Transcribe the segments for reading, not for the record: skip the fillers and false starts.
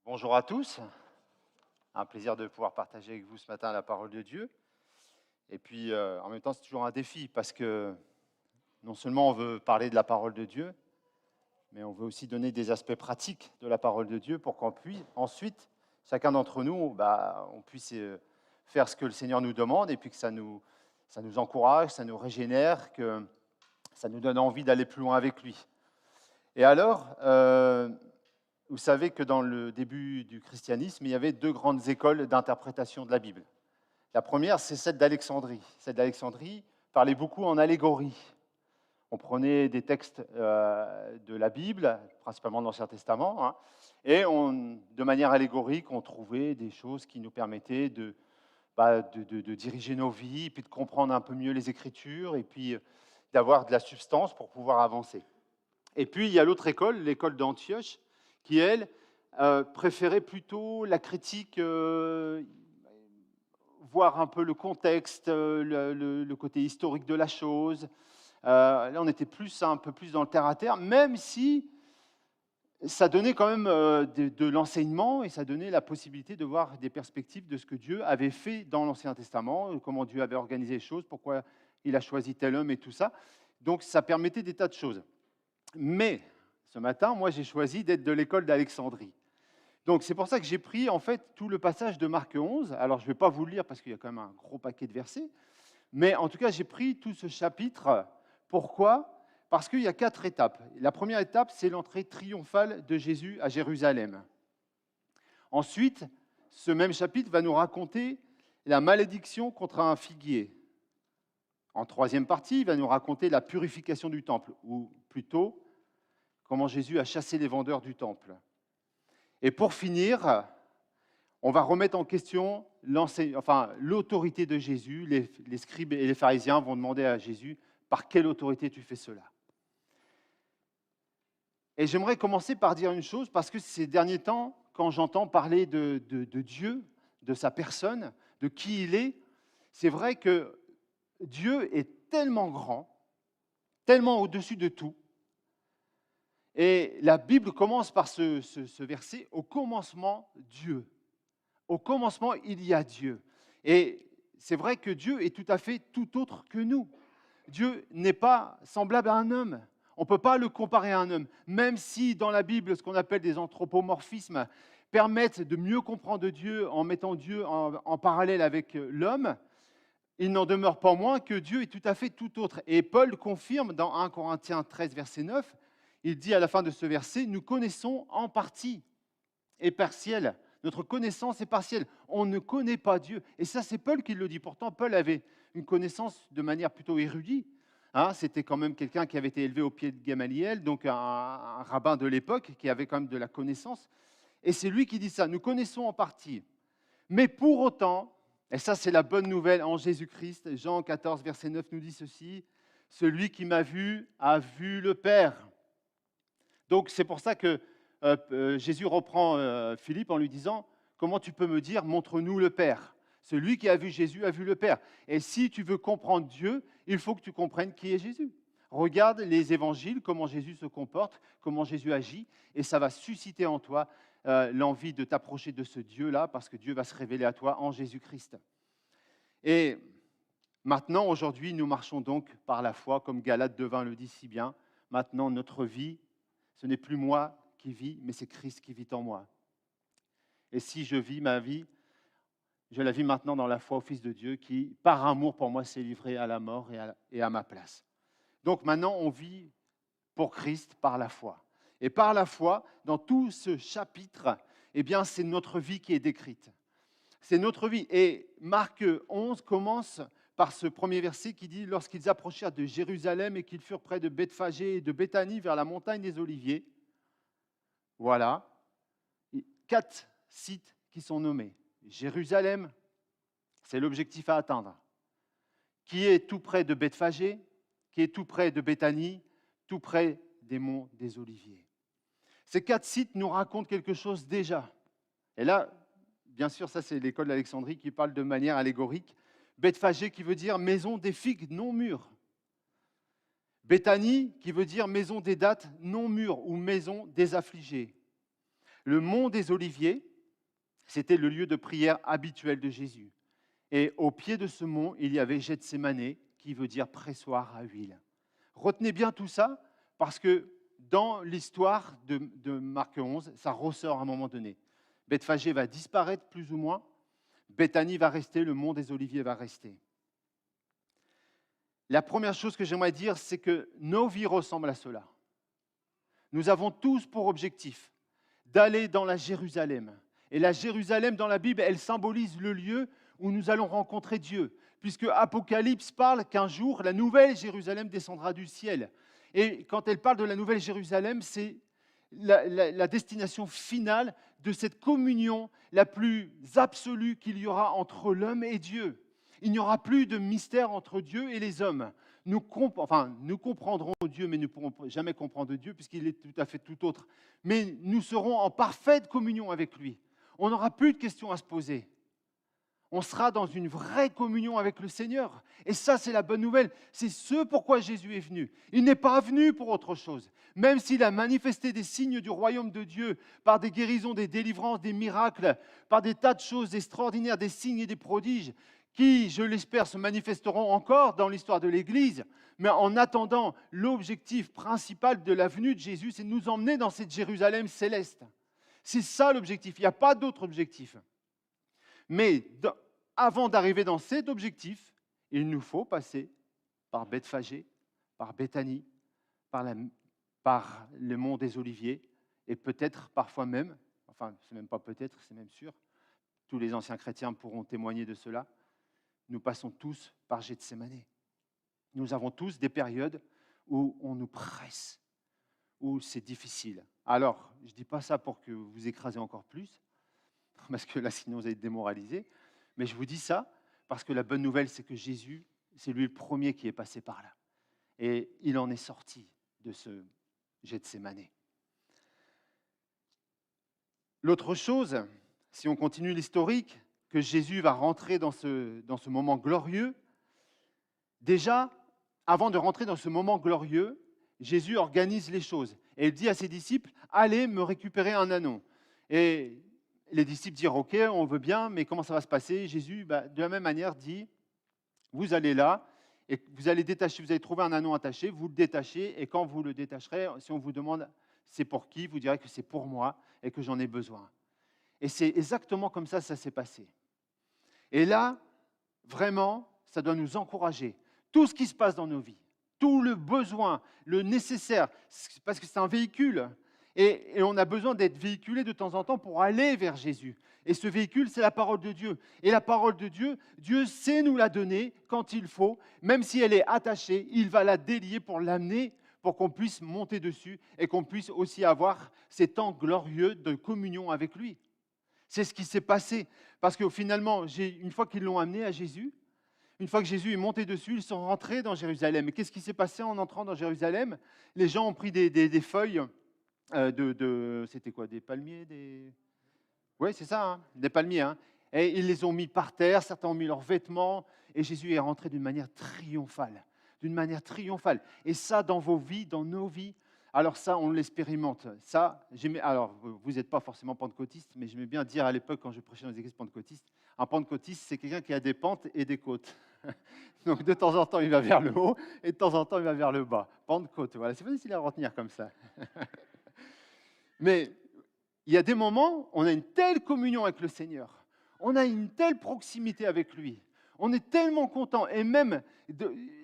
Bonjour à tous, un plaisir de pouvoir partager avec vous ce matin la parole de Dieu. Et puis en même temps, c'est toujours un défi parce que non seulement on veut parler de la parole de Dieu, mais on veut aussi donner des aspects pratiques de la parole de Dieu pour qu'on puisse ensuite, chacun d'entre nous, on puisse faire ce que le Seigneur nous demande et puis que ça nous encourage, ça nous régénère, que ça nous donne envie d'aller plus loin avec lui. Et alors, vous savez que dans le début du christianisme, il y avait deux grandes écoles d'interprétation de la Bible. La première, c'est celle d'Alexandrie. Celle d'Alexandrie parlait beaucoup en allégorie. On prenait des textes de la Bible, principalement de l'Ancien Testament, et de manière allégorique, on trouvait des choses qui nous permettaient de diriger nos vies, puis de comprendre un peu mieux les Écritures, et puis d'avoir de la substance pour pouvoir avancer. Et puis, il y a l'autre école, l'école d'Antioche, qui, elle, préférait plutôt la critique, voir un peu le contexte, le côté historique de la chose. Là, on était un peu plus dans le terre-à-terre, même si ça donnait quand même de l'enseignement et ça donnait la possibilité de voir des perspectives de ce que Dieu avait fait dans l'Ancien Testament, comment Dieu avait organisé les choses, pourquoi il a choisi tel homme et tout ça. Donc, ça permettait des tas de choses. Mais ce matin, moi, j'ai choisi d'être de l'école d'Alexandrie. Donc, c'est pour ça que j'ai pris en fait tout le passage de Marc 11. Alors, je ne vais pas vous le lire parce qu'il y a quand même un gros paquet de versets. Mais en tout cas, j'ai pris tout ce chapitre. Pourquoi ? Parce qu'il y a 4 étapes. La première étape, c'est l'entrée triomphale de Jésus à Jérusalem. Ensuite, ce même chapitre va nous raconter la malédiction contre un figuier. En troisième partie, il va nous raconter la purification du temple, ou plutôt comment Jésus a chassé les vendeurs du temple. Et pour finir, on va remettre en question l'autorité de Jésus. Les scribes et les pharisiens vont demander à Jésus, par quelle autorité tu fais cela ? Et j'aimerais commencer par dire une chose, parce que ces derniers temps, quand j'entends parler de Dieu, de sa personne, de qui il est, c'est vrai que Dieu est tellement grand, tellement au-dessus de tout. Et la Bible commence par ce verset, au commencement, Dieu. Au commencement, il y a Dieu. Et c'est vrai que Dieu est tout à fait tout autre que nous. Dieu n'est pas semblable à un homme. On ne peut pas le comparer à un homme. Même si dans la Bible, ce qu'on appelle des anthropomorphismes permettent de mieux comprendre Dieu en mettant Dieu en parallèle avec l'homme, il n'en demeure pas moins que Dieu est tout à fait tout autre. Et Paul confirme dans 1 Corinthiens 13, verset 9, il dit à la fin de ce verset, « Nous connaissons en partie et partielle. Notre connaissance est partielle. On ne connaît pas Dieu. » Et ça, c'est Paul qui le dit. Pourtant, Paul avait une connaissance de manière plutôt érudite. C'était quand même quelqu'un qui avait été élevé au pied de Gamaliel, donc un rabbin de l'époque qui avait quand même de la connaissance. Et c'est lui qui dit ça. Nous connaissons en partie. Mais pour autant, et ça c'est la bonne nouvelle en Jésus-Christ, Jean 14, verset 9 nous dit ceci, « Celui qui m'a vu a vu le Père. » Donc c'est pour ça que Jésus reprend Philippe en lui disant, « Comment tu peux me dire, montre-nous le Père ?» Celui qui a vu Jésus a vu le Père. Et si tu veux comprendre Dieu, il faut que tu comprennes qui est Jésus. Regarde les évangiles, comment Jésus se comporte, comment Jésus agit, et ça va susciter en toi l'envie de t'approcher de ce Dieu-là, parce que Dieu va se révéler à toi en Jésus-Christ. Et maintenant, aujourd'hui, nous marchons donc par la foi, comme Galates 2:20 le dit si bien. Maintenant, notre vie, ce n'est plus moi qui vis, mais c'est Christ qui vit en moi. Et si je vis ma vie, je la vis maintenant dans la foi au Fils de Dieu qui, par amour pour moi, s'est livré à la mort et à ma place. Donc maintenant, on vit pour Christ par la foi. Et par la foi, dans tout ce chapitre, eh bien, c'est notre vie qui est décrite. C'est notre vie. Et Marc 11 commence par ce premier verset qui dit « Lorsqu'ils approchèrent de Jérusalem et qu'ils furent près de Bethphagée et de Béthanie vers la montagne des Oliviers », voilà, 4 sites qui sont nommés. Jérusalem, c'est l'objectif à atteindre, qui est tout près de Bethphagée, qui est tout près de Béthanie, tout près des monts des Oliviers. Ces 4 sites nous racontent quelque chose déjà. Et là, bien sûr, ça c'est l'école d'Alexandrie qui parle de manière allégorique. Bethphagée qui veut dire maison des figues non mûres. Béthanie qui veut dire maison des dattes non mûres ou maison des affligés. Le mont des Oliviers, c'était le lieu de prière habituel de Jésus. Et au pied de ce mont, il y avait Gethsémané, qui veut dire pressoir à huile. Retenez bien tout ça, parce que dans l'histoire de Marc 11, ça ressort à un moment donné. Bethphagée va disparaître plus ou moins, Béthanie va rester, le mont des Oliviers va rester. La première chose que j'aimerais dire, c'est que nos vies ressemblent à cela. Nous avons tous pour objectif d'aller dans la Jérusalem. Et la Jérusalem, dans la Bible, elle symbolise le lieu où nous allons rencontrer Dieu, puisque Apocalypse parle qu'un jour, la nouvelle Jérusalem descendra du ciel. Et quand elle parle de la nouvelle Jérusalem, c'est la destination finale de cette communion la plus absolue qu'il y aura entre l'homme et Dieu. Il n'y aura plus de mystère entre Dieu et les hommes. Nous comprendrons Dieu, mais nous ne pourrons jamais comprendre Dieu, puisqu'il est tout à fait tout autre. Mais nous serons en parfaite communion avec lui. On n'aura plus de questions à se poser. On sera dans une vraie communion avec le Seigneur. Et ça, c'est la bonne nouvelle. C'est ce pourquoi Jésus est venu. Il n'est pas venu pour autre chose. Même s'il a manifesté des signes du royaume de Dieu par des guérisons, des délivrances, des miracles, par des tas de choses extraordinaires, des signes et des prodiges, qui, je l'espère, se manifesteront encore dans l'histoire de l'Église. Mais en attendant, l'objectif principal de la venue de Jésus, c'est de nous emmener dans cette Jérusalem céleste. C'est ça l'objectif. Il n'y a pas d'autre objectif. Mais avant d'arriver dans cet objectif, il nous faut passer par Bethphagée, par Béthanie, par le mont des Oliviers, et peut-être parfois même, enfin, c'est même pas peut-être, c'est même sûr, tous les anciens chrétiens pourront témoigner de cela, nous passons tous par Gethsémané. Nous avons tous des périodes où on nous presse, où c'est difficile. Alors, je ne dis pas ça pour que vous vous écrasez encore plus, parce que là, sinon, vous allez être démoralisés. Mais je vous dis ça parce que la bonne nouvelle, c'est que Jésus, c'est lui le premier qui est passé par là. Et il en est sorti de ce Gethsémané. L'autre chose, si on continue l'historique, que Jésus va rentrer dans ce moment glorieux, déjà, avant de rentrer dans ce moment glorieux, Jésus organise les choses. Et il dit à ses disciples, allez me récupérer un anneau. Et les disciples dirent, ok, on veut bien, mais comment ça va se passer? Jésus, de la même manière, dit, vous allez là, et vous allez détacher, vous allez trouver un anneau attaché, vous le détachez, et quand vous le détacherez, si on vous demande c'est pour qui, vous direz que c'est pour moi et que j'en ai besoin. Et c'est exactement comme ça s'est passé. Et là, vraiment, ça doit nous encourager. Tout ce qui se passe dans nos vies, tout le besoin, le nécessaire, parce que c'est un véhicule. Et on a besoin d'être véhiculé de temps en temps pour aller vers Jésus. Et ce véhicule, c'est la parole de Dieu. Et la parole de Dieu, Dieu sait nous la donner quand il faut. Même si elle est attachée, il va la délier pour l'amener, pour qu'on puisse monter dessus et qu'on puisse aussi avoir ces temps glorieux de communion avec lui. C'est ce qui s'est passé. Parce que finalement, une fois qu'ils l'ont amené à Jésus, une fois que Jésus est monté dessus, ils sont rentrés dans Jérusalem. Et qu'est-ce qui s'est passé en entrant dans Jérusalem? Les gens ont pris des feuilles c'était quoi, des palmiers, Oui, c'est ça, hein, des palmiers. Hein. Et ils les ont mis par terre, certains ont mis leurs vêtements, et Jésus est rentré d'une manière triomphale. D'une manière triomphale. Et ça, dans vos vies, dans nos vies, alors ça, on l'expérimente. Ça, alors, vous n'êtes pas forcément pentecôtiste, mais j'aimais bien dire à l'époque, quand je prêchais dans les églises pentecôtistes, un pentecôtiste, c'est quelqu'un qui a des pentes et des côtes. Donc, de temps en temps, il va vers le haut, et de temps en temps, il va vers le bas. Pentecôte, voilà, c'est facile à retenir comme ça. Mais il y a des moments, on a une telle communion avec le Seigneur, on a une telle proximité avec lui, on est tellement content, et même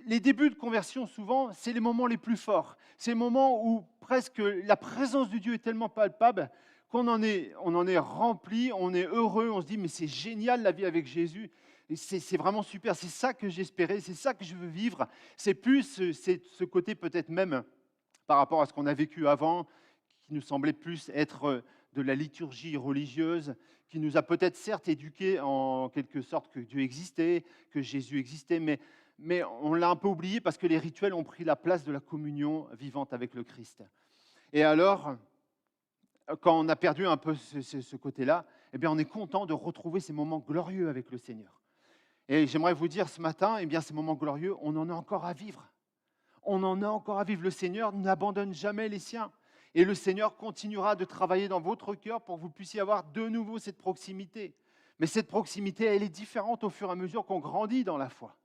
les débuts de conversion, souvent, c'est les moments les plus forts. C'est les moments où presque la présence de Dieu est tellement palpable qu'on en est rempli, on est heureux, on se dit, mais c'est génial la vie avec Jésus, c'est vraiment super, c'est ça que j'espérais, c'est ça que je veux vivre. C'est plus ce côté peut-être même par rapport à ce qu'on a vécu avant, qui nous semblait plus être de la liturgie religieuse, qui nous a peut-être certes éduqués en quelque sorte que Dieu existait, que Jésus existait, mais on l'a un peu oublié parce que les rituels ont pris la place de la communion vivante avec le Christ. Et alors, quand on a perdu un peu ce côté-là, eh bien, on est content de retrouver ces moments glorieux avec le Seigneur. Et j'aimerais vous dire ce matin, eh bien, ces moments glorieux, on en a encore à vivre. On en a encore à vivre. Le Seigneur n'abandonne jamais les siens. Et le Seigneur continuera de travailler dans votre cœur pour que vous puissiez avoir de nouveau cette proximité. Mais cette proximité, elle est différente au fur et à mesure qu'on grandit dans la foi.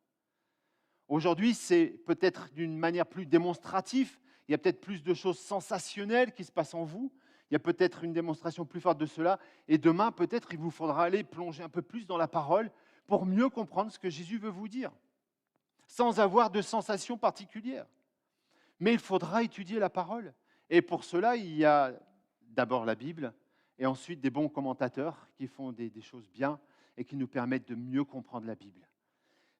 Aujourd'hui, c'est peut-être d'une manière plus démonstrative. Il y a peut-être plus de choses sensationnelles qui se passent en vous. Il y a peut-être une démonstration plus forte de cela. Et demain, peut-être, il vous faudra aller plonger un peu plus dans la parole pour mieux comprendre ce que Jésus veut vous dire, sans avoir de sensation particulière. Mais il faudra étudier la parole. Et pour cela, il y a d'abord la Bible et ensuite des bons commentateurs qui font des choses bien et qui nous permettent de mieux comprendre la Bible.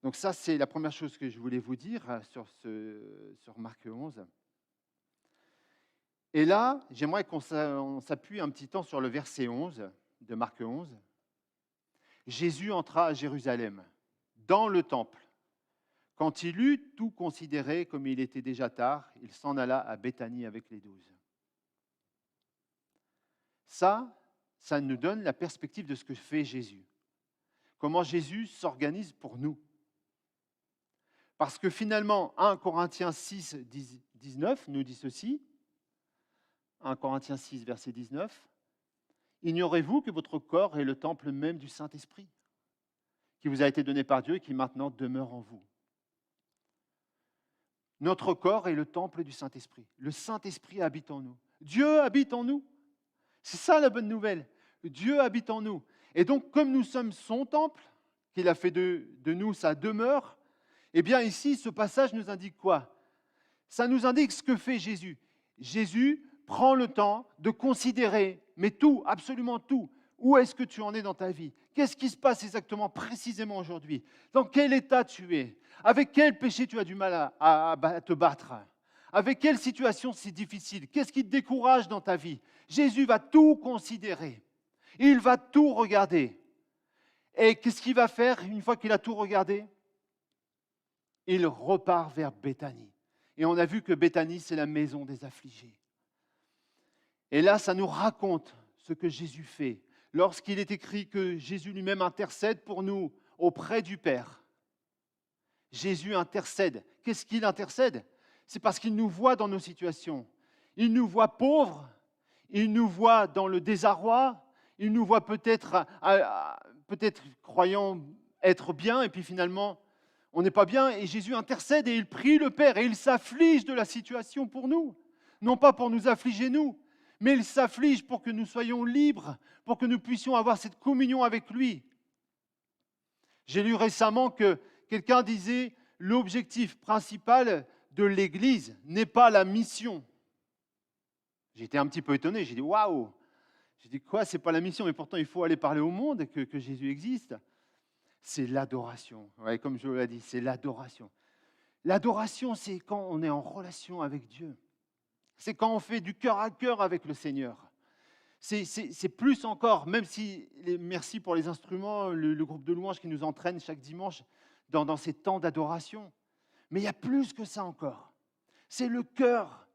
Donc ça, c'est la première chose que je voulais vous dire sur Marc 11. Et là, j'aimerais qu'on s'appuie un petit temps sur le verset 11 de Marc 11. Jésus entra à Jérusalem, dans le temple. Quand il eut tout considéré, comme il était déjà tard, il s'en alla à Béthanie avec les 12. Ça nous donne la perspective de ce que fait Jésus. Comment Jésus s'organise pour nous. Parce que finalement, 1 Corinthiens 6, 19 nous dit ceci. 1 Corinthiens 6, verset 19. Ignorez-vous que votre corps est le temple même du Saint-Esprit, qui vous a été donné par Dieu et qui maintenant demeure en vous. Notre corps est le temple du Saint-Esprit. Le Saint-Esprit habite en nous. Dieu habite en nous. C'est ça la bonne nouvelle. Dieu habite en nous. Et donc, comme nous sommes son temple, qu'il a fait de nous sa demeure, eh bien ici, ce passage nous indique quoi? Ça nous indique ce que fait Jésus. Jésus prend le temps de considérer, mais tout, absolument tout. Où est-ce que tu en es dans ta vie? Qu'est-ce qui se passe exactement, précisément aujourd'hui? Dans quel état tu es? Avec quel péché tu as du mal à te battre? Avec quelle situation c'est difficile? Qu'est-ce qui te décourage dans ta vie? Jésus va tout considérer. Il va tout regarder. Et qu'est-ce qu'il va faire une fois qu'il a tout regardé? Il repart vers Béthanie. Et on a vu que Béthanie, c'est la maison des affligés. Et là, ça nous raconte ce que Jésus fait. Lorsqu'il est écrit que Jésus lui-même intercède pour nous auprès du Père. Jésus intercède. Qu'est-ce qu'il intercède? C'est parce qu'il nous voit dans nos situations. Il nous voit pauvres, il nous voit dans le désarroi, il nous voit peut-être croyant être bien, et puis finalement, on n'est pas bien, et Jésus intercède et il prie le Père, et il s'afflige de la situation pour nous. Non pas pour nous affliger nous, mais il s'afflige pour que nous soyons libres, pour que nous puissions avoir cette communion avec lui. J'ai lu récemment que quelqu'un disait « L'objectif principal de l'Église n'est pas la mission ». J'étais un petit peu étonné, j'ai dit « Waouh !» J'ai dit « Quoi, c'est pas la mission, mais pourtant il faut aller parler au monde que Jésus existe ». C'est l'adoration. Ouais, comme je l'ai dit, c'est l'adoration. L'adoration, c'est quand on est en relation avec Dieu. C'est quand on fait du cœur à cœur avec le Seigneur. C'est plus encore, même si, merci pour les instruments, le groupe de louanges qui nous entraîne chaque dimanche dans ces temps d'adoration. Mais il y a plus que ça encore. C'est le cœur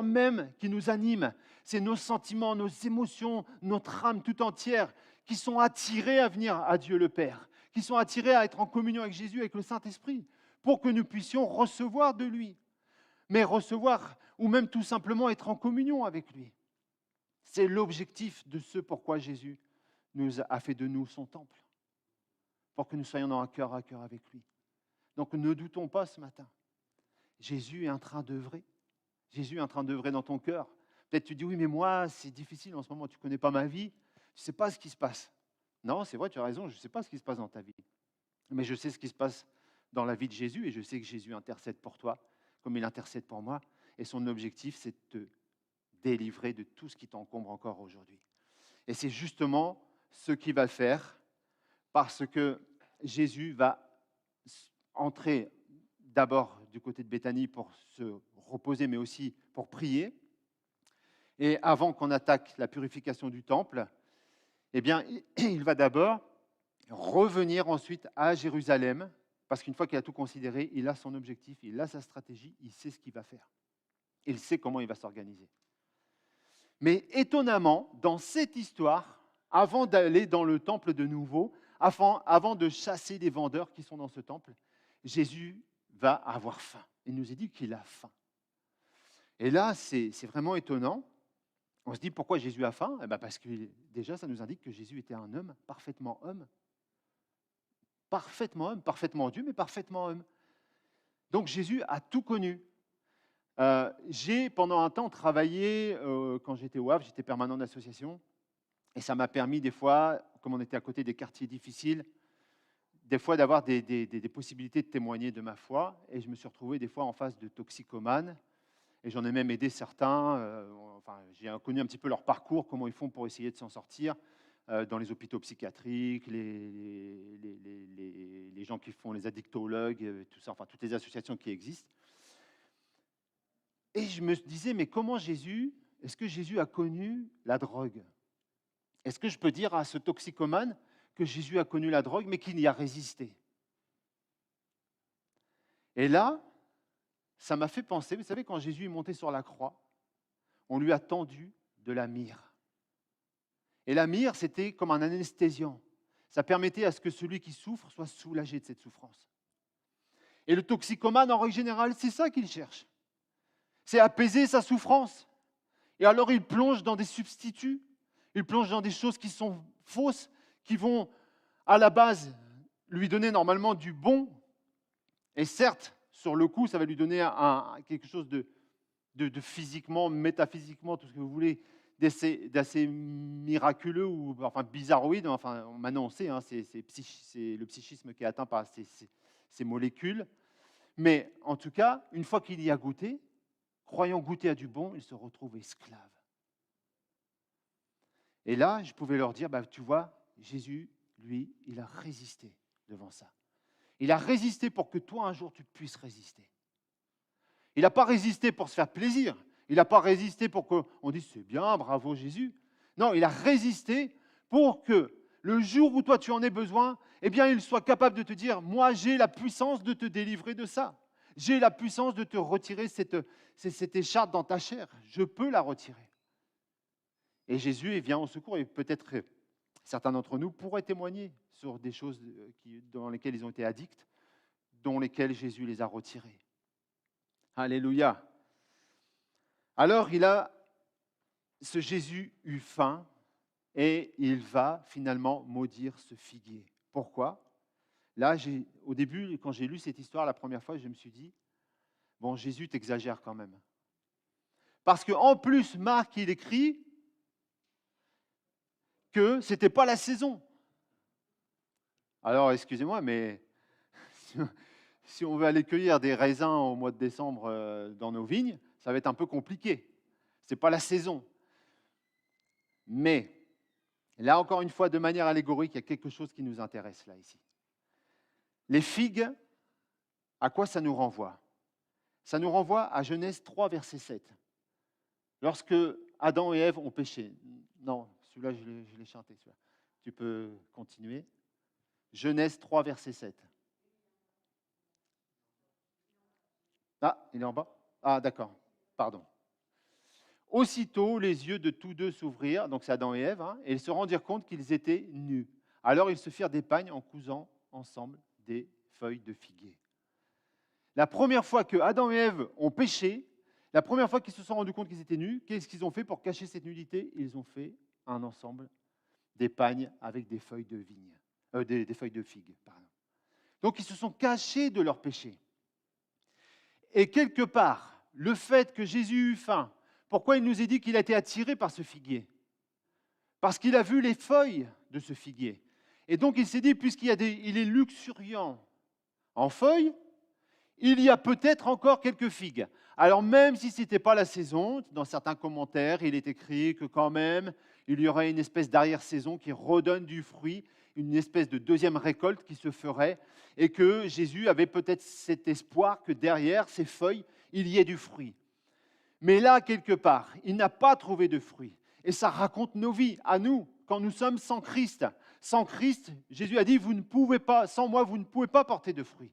même qui nous anime. C'est nos sentiments, nos émotions, notre âme tout entière qui sont attirés à venir à Dieu le Père, qui sont attirés à être en communion avec Jésus, avec le Saint-Esprit, pour que nous puissions recevoir de lui. Mais recevoir, ou même tout simplement être en communion avec lui. C'est l'objectif de ce pourquoi Jésus nous a fait de nous son temple, pour que nous soyons dans un cœur à cœur avec lui. Donc ne doutons pas ce matin. Jésus est en train d'œuvrer. Jésus est en train d'œuvrer dans ton cœur. Peut-être tu dis, oui, mais moi, c'est difficile en ce moment, tu ne connais pas ma vie, tu ne sais pas ce qui se passe. Non, c'est vrai, tu as raison, je ne sais pas ce qui se passe dans ta vie. Mais je sais ce qui se passe dans la vie de Jésus et je sais que Jésus intercède pour toi, comme il intercède pour moi. Et son objectif, c'est de te délivrer de tout ce qui t'encombre encore aujourd'hui. Et c'est justement ce qu'il va faire, parce que Jésus va entrer d'abord du côté de Béthanie pour se reposer, mais aussi pour prier. Et avant qu'on attaque la purification du temple, eh bien, il va d'abord revenir ensuite à Jérusalem, parce qu'une fois qu'il a tout considéré, il a son objectif, il a sa stratégie, il sait ce qu'il va faire. Il sait comment il va s'organiser. Mais étonnamment, dans cette histoire, avant d'aller dans le temple de nouveau, avant de chasser les vendeurs qui sont dans ce temple, Jésus va avoir faim. Il nous est dit qu'il a faim. Et là, c'est vraiment étonnant, On se dit pourquoi Jésus a faim? Eh ben parce que déjà, ça nous indique que Jésus était un homme, parfaitement Dieu, mais parfaitement homme. Donc Jésus a tout connu. J'ai pendant un temps travaillé, quand j'étais au Havre, j'étais permanent d'association, et ça m'a permis des fois, comme on était à côté des quartiers difficiles, des fois d'avoir des possibilités de témoigner de ma foi, et je me suis retrouvé des fois en face de toxicomanes, et j'en ai même aidé certains. J'ai connu un petit peu leur parcours, comment ils font pour essayer de s'en sortir dans les hôpitaux psychiatriques, les gens qui font les addictologues, tout ça, enfin toutes les associations qui existent. Et je me disais, mais comment est-ce que Jésus a connu la drogue? Est-ce que je peux dire à ce toxicomane que Jésus a connu la drogue, mais qu'il y a résisté? Et là, ça m'a fait penser, vous savez, quand Jésus est monté sur la croix, on lui a tendu de la myrrhe. Et la myrrhe, c'était comme un anesthésiant. Ça permettait à ce que celui qui souffre soit soulagé de cette souffrance. Et le toxicomane, en règle générale, c'est ça qu'il cherche. C'est apaiser sa souffrance. Et alors, il plonge dans des substituts, il plonge dans des choses qui sont fausses, qui vont, à la base, lui donner normalement du bon. Et certes, sur le coup, ça va lui donner quelque chose de physiquement, métaphysiquement, tout ce que vous voulez, d'assez miraculeux ou enfin bizarroïde. Enfin, maintenant on sait, hein, c'est le psychisme qui est atteint par ces molécules. Mais en tout cas, une fois qu'il y a goûté, croyant goûter à du bon, il se retrouve esclave. Et là, je pouvais leur dire, tu vois, Jésus, lui, il a résisté devant ça. Il a résisté pour que toi, un jour, tu puisses résister. Il n'a pas résisté pour se faire plaisir. Il n'a pas résisté pour qu'on dise « c'est bien, bravo Jésus ». Non, il a résisté pour que le jour où toi, tu en aies besoin, eh bien, il soit capable de te dire « moi, j'ai la puissance de te délivrer de ça. J'ai la puissance de te retirer cette écharpe dans ta chair. Je peux la retirer. » Et Jésus il vient au secours. Et peut-être que certains d'entre nous pourraient témoigner sur des choses dans lesquelles ils ont été addicts, dont lesquelles Jésus les a retirés. Alléluia. Alors, ce Jésus eut faim et il va finalement maudire ce figuier. Pourquoi? Là, au début, quand j'ai lu cette histoire la première fois, je me suis dit, bon, Jésus, t'exagères quand même. Parce qu'en plus, Marc, il écrit que ce n'était pas la saison. Alors, excusez-moi, mais si on veut aller cueillir des raisins au mois de décembre dans nos vignes, ça va être un peu compliqué. Ce n'est pas la saison. Mais, là encore une fois, de manière allégorique, il y a quelque chose qui nous intéresse là, ici. Les figues, à quoi ça nous renvoie? Ça nous renvoie à Genèse 3, verset 7. Lorsque Adam et Ève ont péché. Non, celui-là, je l'ai chanté. Celui-là. Tu peux continuer. Genèse 3, verset 7. Ah, il est en bas? Ah, d'accord, pardon. Aussitôt, les yeux de tous deux s'ouvrirent, donc c'est Adam et Ève, et ils se rendirent compte qu'ils étaient nus. Alors ils se firent des pagnes en cousant ensemble des feuilles de figuier. La première fois que Adam et Ève ont péché, la première fois qu'ils se sont rendus compte qu'ils étaient nus, qu'est-ce qu'ils ont fait pour cacher cette nudité? Ils ont fait un ensemble des pagnes avec des feuilles de vigne, des feuilles de figue. Pardon. Donc ils se sont cachés de leur péché. Et quelque part, le fait que Jésus eut faim, pourquoi il nous est dit qu'il a été attiré par ce figuier? Parce qu'il a vu les feuilles de ce figuier. Et donc il s'est dit, puisqu'il est luxuriant en feuilles, il y a peut-être encore quelques figues. Alors même si ce n'était pas la saison, dans certains commentaires, il est écrit que quand même, il y aurait une espèce d'arrière-saison qui redonne du fruit, une espèce de deuxième récolte qui se ferait, et que Jésus avait peut-être cet espoir que derrière ces feuilles, il y ait du fruit. Mais là, quelque part, il n'a pas trouvé de fruit. Et ça raconte nos vies, à nous, quand nous sommes sans Christ. Sans Christ, Jésus a dit, vous ne pouvez pas, sans moi, vous ne pouvez pas porter de fruit.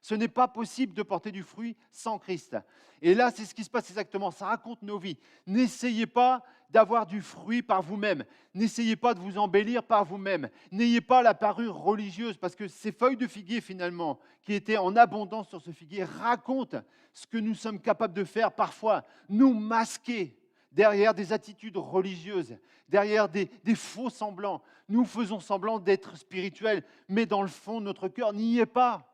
Ce n'est pas possible de porter du fruit sans Christ. Et là, c'est ce qui se passe exactement. Ça raconte nos vies. N'essayez pas d'avoir du fruit par vous-même. N'essayez pas de vous embellir par vous-même. N'ayez pas la parure religieuse, parce que ces feuilles de figuier, finalement, qui étaient en abondance sur ce figuier, racontent ce que nous sommes capables de faire parfois, nous masquer derrière des attitudes religieuses, derrière des faux semblants. Nous faisons semblant d'être spirituels, mais dans le fond, notre cœur n'y est pas.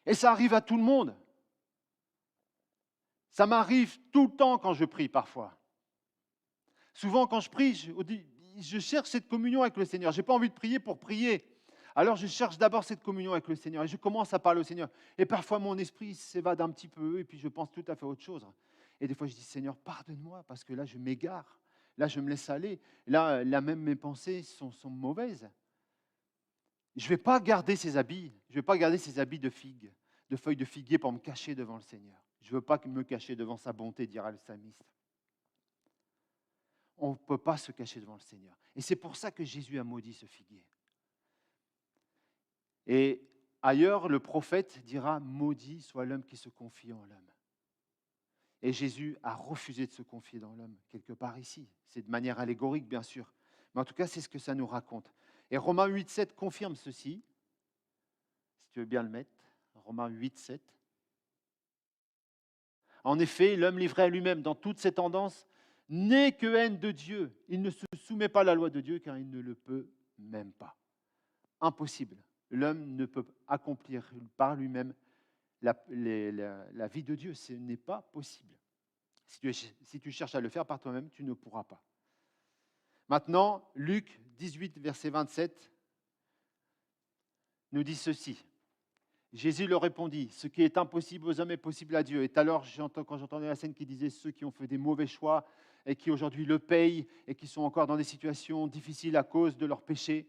Et ça arrive à tout le monde. Ça m'arrive tout le temps quand je prie parfois. Souvent quand je prie, je cherche cette communion avec le Seigneur. Je n'ai pas envie de prier pour prier. Alors je cherche d'abord cette communion avec le Seigneur et je commence à parler au Seigneur. Et parfois mon esprit s'évade un petit peu et puis je pense tout à fait à autre chose. Et des fois je dis Seigneur, pardonne-moi parce que là je m'égare. Là je me laisse aller. Là même mes pensées sont mauvaises. Je ne vais pas garder ces habits. Je ne vais pas garder ces habits de figues, de feuilles de figuier pour me cacher devant le Seigneur. Je ne veux pas me cacher devant sa bonté, dira le psalmiste. On ne peut pas se cacher devant le Seigneur. Et c'est pour ça que Jésus a maudit ce figuier. Et ailleurs, le prophète dira « Maudit soit l'homme qui se confie en l'homme ». Et Jésus a refusé de se confier dans l'homme, quelque part ici. C'est de manière allégorique, bien sûr. Mais en tout cas, c'est ce que ça nous raconte. Et Romains 8,7 confirme ceci. Si tu veux bien le mettre. Romains 8,7. En effet, l'homme livré à lui-même dans toutes ses tendances n'est que haine de Dieu. Il ne se soumet pas à la loi de Dieu car il ne le peut même pas. Impossible. L'homme ne peut accomplir par lui-même la vie de Dieu. Ce n'est pas possible. Si tu cherches à le faire par toi-même, tu ne pourras pas. Maintenant, Luc 18, verset 27, nous dit ceci. Jésus leur répondit, ce qui est impossible aux hommes est possible à Dieu. Et alors, quand j'entendais la scène qui disait ceux qui ont fait des mauvais choix et qui aujourd'hui le payent et qui sont encore dans des situations difficiles à cause de leurs péchés,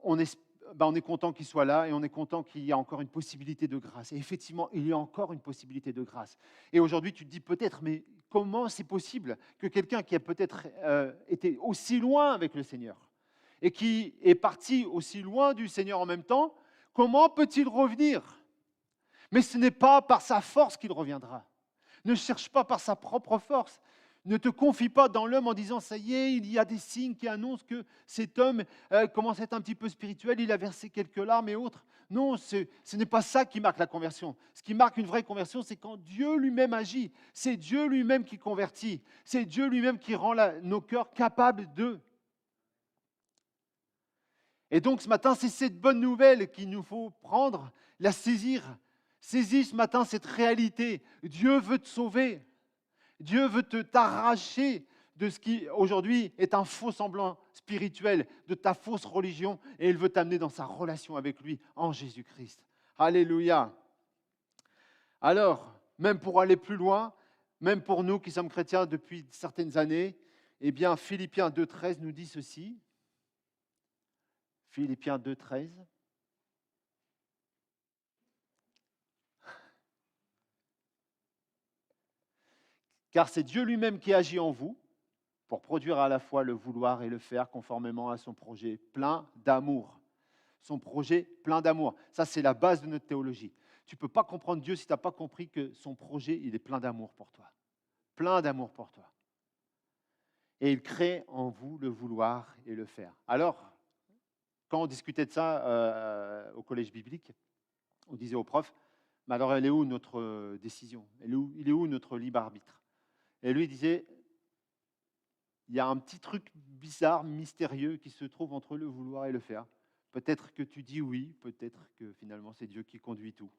on est content qu'ils soient là et on est content qu'il y a encore une possibilité de grâce. Et effectivement, il y a encore une possibilité de grâce. Et aujourd'hui, tu te dis peut-être, mais comment c'est possible que quelqu'un qui a peut-être été aussi loin avec le Seigneur et qui est parti aussi loin du Seigneur en même temps, comment peut-il revenir? Mais ce n'est pas par sa force qu'il reviendra. Ne cherche pas par sa propre force. Ne te confie pas dans l'homme en disant « ça y est, il y a des signes qui annoncent que cet homme commence à être un petit peu spirituel, il a versé quelques larmes et autres. » Non, ce n'est pas ça qui marque la conversion. Ce qui marque une vraie conversion, c'est quand Dieu lui-même agit. C'est Dieu lui-même qui convertit. C'est Dieu lui-même qui rend nos cœurs capables d'eux. Et donc ce matin, c'est cette bonne nouvelle qu'il nous faut prendre, la saisir. Saisis ce matin cette réalité. Dieu veut te sauver. Dieu veut t'arracher de ce qui aujourd'hui est un faux semblant spirituel, de ta fausse religion, et il veut t'amener dans sa relation avec lui en Jésus-Christ. Alléluia. Alors, même pour aller plus loin, même pour nous qui sommes chrétiens depuis certaines années, eh bien, Philippiens 2,13 nous dit ceci. Philippiens 2,13. Car c'est Dieu lui-même qui agit en vous pour produire à la fois le vouloir et le faire conformément à son projet plein d'amour. Son projet plein d'amour. Ça, c'est la base de notre théologie. Tu ne peux pas comprendre Dieu si tu n'as pas compris que son projet, il est plein d'amour pour toi. Plein d'amour pour toi. Et il crée en vous le vouloir et le faire. Alors, quand on discutait de ça au collège biblique, on disait aux profs, mais alors elle est où notre décision? Il est où notre libre arbitre? Et lui disait, il y a un petit truc bizarre, mystérieux qui se trouve entre le vouloir et le faire. Peut-être que tu dis oui, peut-être que finalement c'est Dieu qui conduit tout.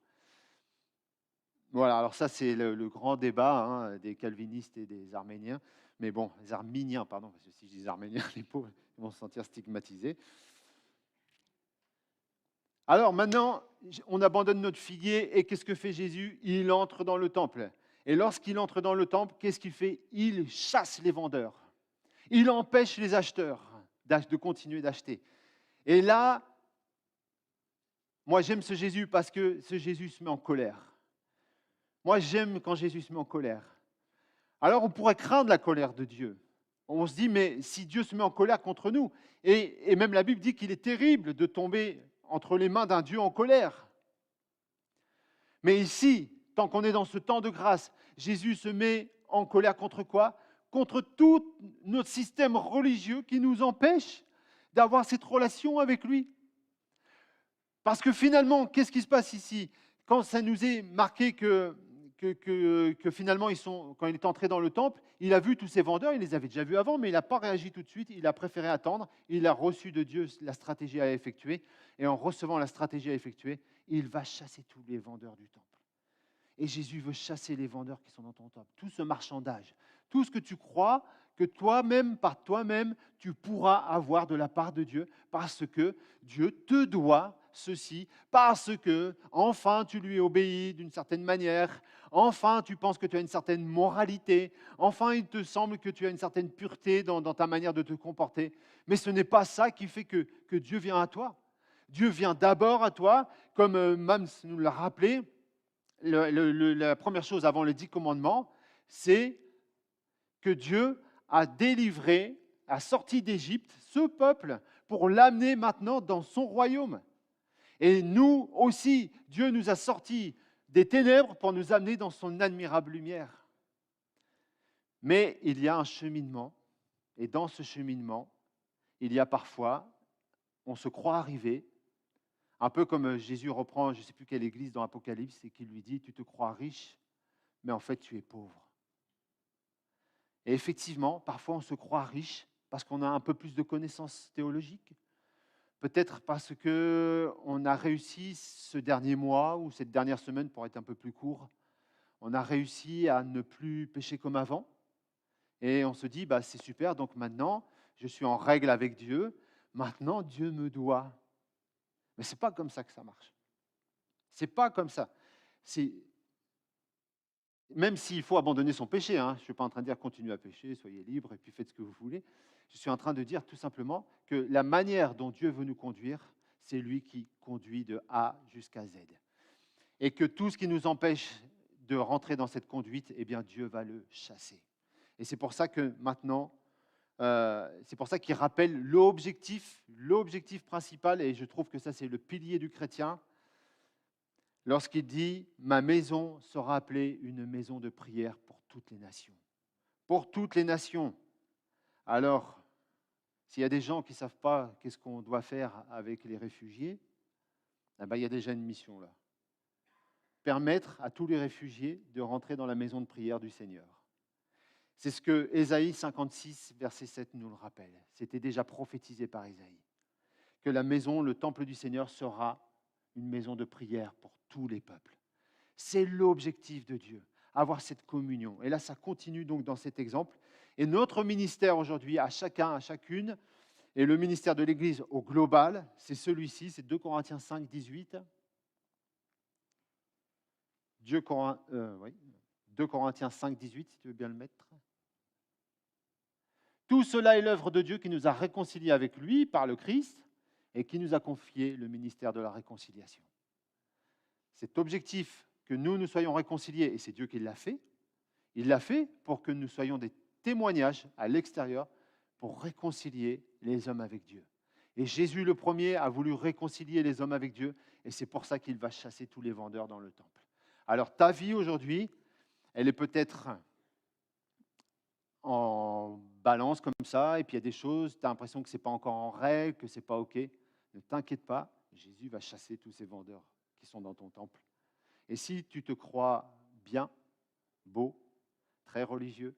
Voilà, alors ça c'est le grand débat des calvinistes et des arméniens. Mais bon, les arminiens, pardon, parce que si je dis arméniens, les pauvres vont se sentir stigmatisés. Alors maintenant, on abandonne notre figuier et qu'est-ce que fait Jésus? Il entre dans le temple. Et lorsqu'il entre dans le temple, qu'est-ce qu'il fait? Il chasse les vendeurs. Il empêche les acheteurs de continuer d'acheter. Et là, moi j'aime ce Jésus parce que ce Jésus se met en colère. Moi j'aime quand Jésus se met en colère. Alors on pourrait craindre la colère de Dieu. On se dit, mais si Dieu se met en colère contre nous, et même la Bible dit qu'il est terrible de tomber entre les mains d'un Dieu en colère. Mais ici, tant qu'on est dans ce temps de grâce, Jésus se met en colère contre quoi? Contre tout notre système religieux qui nous empêche d'avoir cette relation avec lui. Parce que finalement, qu'est-ce qui se passe ici? Quand ça nous est marqué que que finalement, quand il est entré dans le temple, il a vu tous ces vendeurs, il les avait déjà vus avant, mais il n'a pas réagi tout de suite, il a préféré attendre, il a reçu de Dieu la stratégie à effectuer, et en recevant la stratégie à effectuer, il va chasser tous les vendeurs du temple. Et Jésus veut chasser les vendeurs qui sont dans ton temple, tout ce marchandage, tout ce que tu crois que toi-même, par toi-même, tu pourras avoir de la part de Dieu, parce que Dieu te doit ceci, parce que, enfin, tu lui obéis d'une certaine manière, enfin, tu penses que tu as une certaine moralité, enfin, il te semble que tu as une certaine pureté dans ta manière de te comporter. Mais ce n'est pas ça qui fait que Dieu vient à toi. Dieu vient d'abord à toi, comme Mams nous l'a rappelé. La première chose avant les 10 commandements, c'est que Dieu a délivré, a sorti d'Égypte ce peuple pour l'amener maintenant dans son royaume. Et nous aussi, Dieu nous a sortis des ténèbres pour nous amener dans son admirable lumière. Mais il y a un cheminement, et dans ce cheminement, il y a parfois, on se croit arrivé, un peu comme Jésus reprend, je ne sais plus quelle église dans l'Apocalypse, et qui lui dit, tu te crois riche, mais en fait tu es pauvre. Et effectivement, parfois on se croit riche parce qu'on a un peu plus de connaissances théologiques. Peut-être parce qu'on a réussi ce dernier mois ou cette dernière semaine, pour être un peu plus court, on a réussi à ne plus pécher comme avant. Et on se dit, bah, c'est super, donc maintenant, je suis en règle avec Dieu. Maintenant, Dieu me doit. Mais ce n'est pas comme ça que ça marche. Ce n'est pas comme ça. Même s'il faut abandonner son péché, hein, je ne suis pas en train de dire continuez à pécher, soyez libres et puis faites ce que vous voulez. Je suis en train de dire tout simplement que la manière dont Dieu veut nous conduire, c'est lui qui conduit de A jusqu'à Z. Et que tout ce qui nous empêche de rentrer dans cette conduite, eh bien Dieu va le chasser. Et c'est pour ça que maintenant, c'est pour ça qu'il rappelle l'objectif principal, et je trouve que ça c'est le pilier du chrétien, lorsqu'il dit « Ma maison sera appelée une maison de prière pour toutes les nations. » Pour toutes les nations. Alors, s'il y a des gens qui ne savent pas qu'est-ce qu'on doit faire avec les réfugiés, eh bien, il y a déjà une mission là. Permettre à tous les réfugiés de rentrer dans la maison de prière du Seigneur. C'est ce que Ésaïe 56, verset 7 nous le rappelle. C'était déjà prophétisé par Ésaïe. Que la maison, le temple du Seigneur sera une maison de prière pour tous les peuples. C'est l'objectif de Dieu, avoir cette communion. Et là, ça continue donc dans cet exemple. Et notre ministère aujourd'hui, à chacun, à chacune, et le ministère de l'Église au global, c'est celui-ci, c'est 2 Corinthiens 5, 18. 2 Corinthiens 5, 18, si tu veux bien le mettre. Tout cela est l'œuvre de Dieu qui nous a réconciliés avec lui par le Christ et qui nous a confié le ministère de la réconciliation. Cet objectif que nous soyons réconciliés, et c'est Dieu qui l'a fait, il l'a fait pour que nous soyons des témoignages à l'extérieur pour réconcilier les hommes avec Dieu. Et Jésus le premier a voulu réconcilier les hommes avec Dieu, et c'est pour ça qu'il va chasser tous les vendeurs dans le temple. Alors ta vie aujourd'hui, elle est peut-être en balance comme ça, et puis il y a des choses, tu as l'impression que ce n'est pas encore en règle, que ce n'est pas OK. Ne t'inquiète pas, Jésus va chasser tous ces vendeurs qui sont dans ton temple. Et si tu te crois bien, beau, très religieux,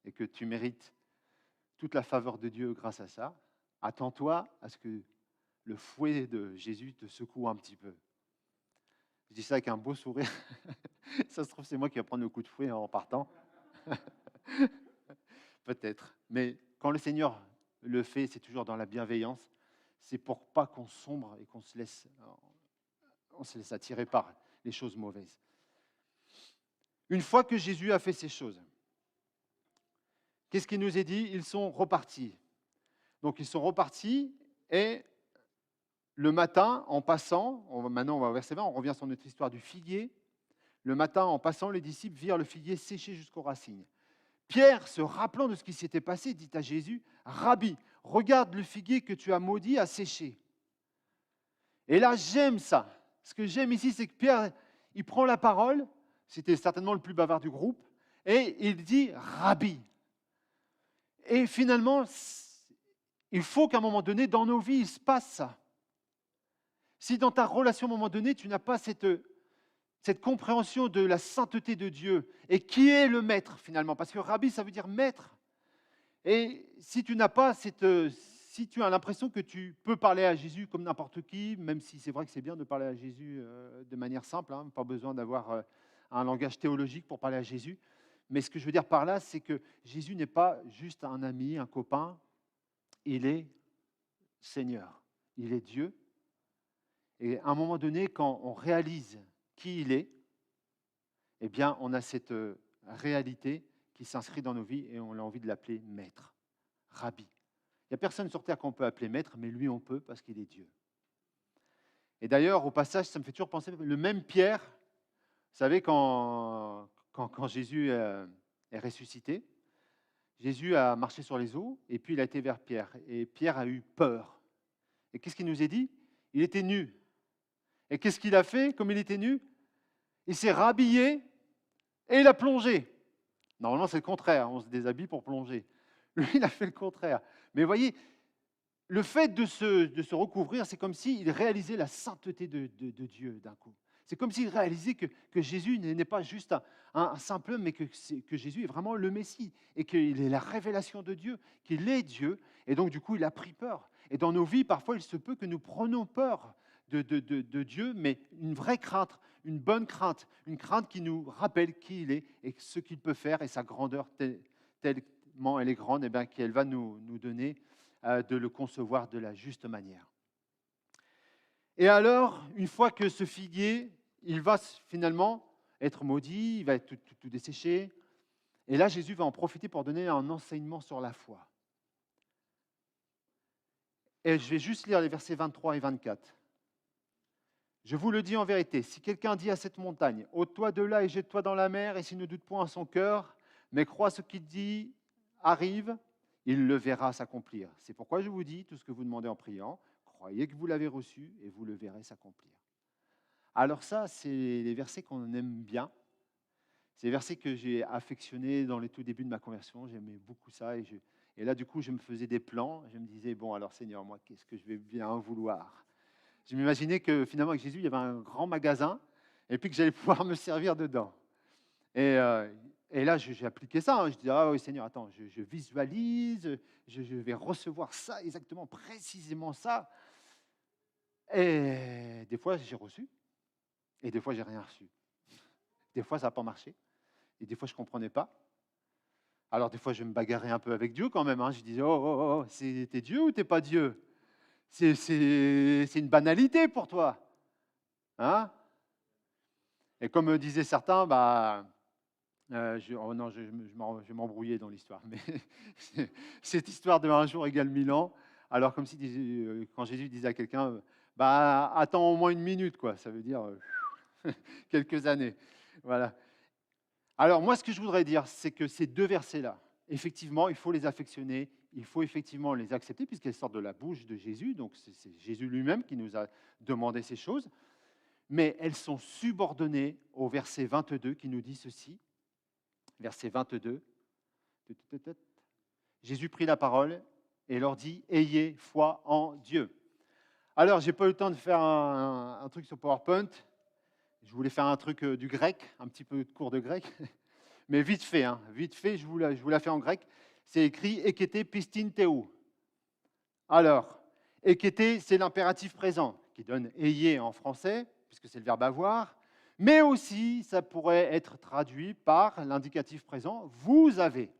et que tu mérites toute la faveur de Dieu grâce à ça, attends-toi à ce que le fouet de Jésus te secoue un petit peu. Je dis ça avec un beau sourire. Ça se trouve, c'est moi qui vais prendre le coup de fouet en partant. Peut-être. Mais quand le Seigneur le fait, c'est toujours dans la bienveillance. C'est pour pas qu'on sombre et qu'on se laisse attirer par les choses mauvaises. Une fois que Jésus a fait ces choses, qu'est-ce qu'il nous est dit? Ils sont repartis. Donc ils sont repartis et le matin, en passant, maintenant on va au verset 20, on revient sur notre histoire du figuier. Le matin, en passant, les disciples virent le figuier séché jusqu'aux racines. Pierre, se rappelant de ce qui s'était passé, dit à Jésus, « Rabbi, regarde le figuier que tu as maudit a séché. » Et là, j'aime ça. Ce que j'aime ici, c'est que Pierre, il prend la parole, c'était certainement le plus bavard du groupe, et il dit « Rabbi ». Et finalement, il faut qu'à un moment donné, dans nos vies, il se passe ça. Si dans ta relation, à un moment donné, tu n'as pas cette cette compréhension de la sainteté de Dieu et qui est le maître finalement. Parce que rabbi, ça veut dire maître. Et si tu n'as pas si tu as l'impression que tu peux parler à Jésus comme n'importe qui, même si c'est vrai que c'est bien de parler à Jésus de manière simple, hein, pas besoin d'avoir un langage théologique pour parler à Jésus. Mais ce que je veux dire par là, c'est que Jésus n'est pas juste un ami, un copain, il est Seigneur, il est Dieu. Et à un moment donné, quand on réalise qui il est, eh bien, on a cette réalité qui s'inscrit dans nos vies et on a envie de l'appeler maître, rabbi. Il n'y a personne sur terre qu'on peut appeler maître, mais lui, on peut parce qu'il est Dieu. Et d'ailleurs, au passage, ça me fait toujours penser, le même Pierre, vous savez, quand Jésus est ressuscité, Jésus a marché sur les eaux et puis il a été vers Pierre. Et Pierre a eu peur. Et qu'est-ce qu'il nous a dit? Il était nu. Et qu'est-ce qu'il a fait comme il était nu? Il s'est rhabillé et il a plongé. Normalement, c'est le contraire, on se déshabille pour plonger. Lui, il a fait le contraire. Mais voyez, le fait de se recouvrir, c'est comme s'il réalisait la sainteté de Dieu d'un coup. C'est comme s'il réalisait que Jésus n'est pas juste un simple homme, mais que Jésus est vraiment le Messie et qu'il est la révélation de Dieu, qu'il est Dieu. Et donc, du coup, il a pris peur. Et dans nos vies, parfois, il se peut que nous prenions peur de Dieu, mais une vraie crainte, une bonne crainte, une crainte qui nous rappelle qui il est et ce qu'il peut faire et sa grandeur tellement elle est grande, et bien qu'elle va nous donner de le concevoir de la juste manière. Et alors, une fois que ce figuier, il va finalement être maudit, il va être tout desséché, et là, Jésus va en profiter pour donner un enseignement sur la foi. Et je vais juste lire les versets 23 et 24. Je vous le dis en vérité, si quelqu'un dit à cette montagne, ôte-toi de là et jette-toi dans la mer, et s'il ne doute point en son cœur, mais croit ce qu'il dit arrive, il le verra s'accomplir. C'est pourquoi je vous dis, tout ce que vous demandez en priant, croyez que vous l'avez reçu et vous le verrez s'accomplir. Alors ça, c'est les versets qu'on aime bien. C'est les versets que j'ai affectionnés dans les tout débuts de ma conversion. J'aimais beaucoup ça. Et là, du coup, je me faisais des plans. Je me disais, bon, alors Seigneur, moi, qu'est-ce que je vais bien vouloir? Je m'imaginais que finalement, avec Jésus, il y avait un grand magasin et puis que j'allais pouvoir me servir dedans. Et là, j'ai appliqué ça. Hein. Je dis, ah oui, Seigneur, attends, je visualise, je vais recevoir ça, exactement, précisément ça. Et des fois, j'ai reçu, et des fois, j'ai rien reçu. Des fois, ça n'a pas marché, et des fois, je ne comprenais pas. Alors, des fois, je me bagarrais un peu avec Dieu quand même. Hein. Je disais, oh, t'es Dieu ou t'es pas Dieu? C'est une banalité pour toi. Hein? Et comme disaient certains, je vais m'embrouiller dans l'histoire, mais cette histoire de un jour égale 1000 ans, alors comme si quand Jésus disait à quelqu'un, attends au moins une minute, quoi, ça veut dire quelques années. Voilà. Alors moi, ce que je voudrais dire, c'est que ces deux versets-là, effectivement, il faut les affectionner, il faut effectivement les accepter, puisqu'elles sortent de la bouche de Jésus, donc c'est Jésus lui-même qui nous a demandé ces choses, mais elles sont subordonnées au verset 22 qui nous dit ceci, verset 22. Jésus prit la parole et leur dit « Ayez foi en Dieu ». Alors, je n'ai pas eu le temps de faire un truc sur PowerPoint. Je voulais faire un truc du grec, un petit peu de cours de grec. Mais vite fait, je vous la fais en grec. C'est écrit « Ekete pistin théou ». Alors, « Ekete », c'est l'impératif présent, qui donne « ayez » en français, puisque c'est le verbe « avoir ». Mais aussi, ça pourrait être traduit par l'indicatif présent, vous avez.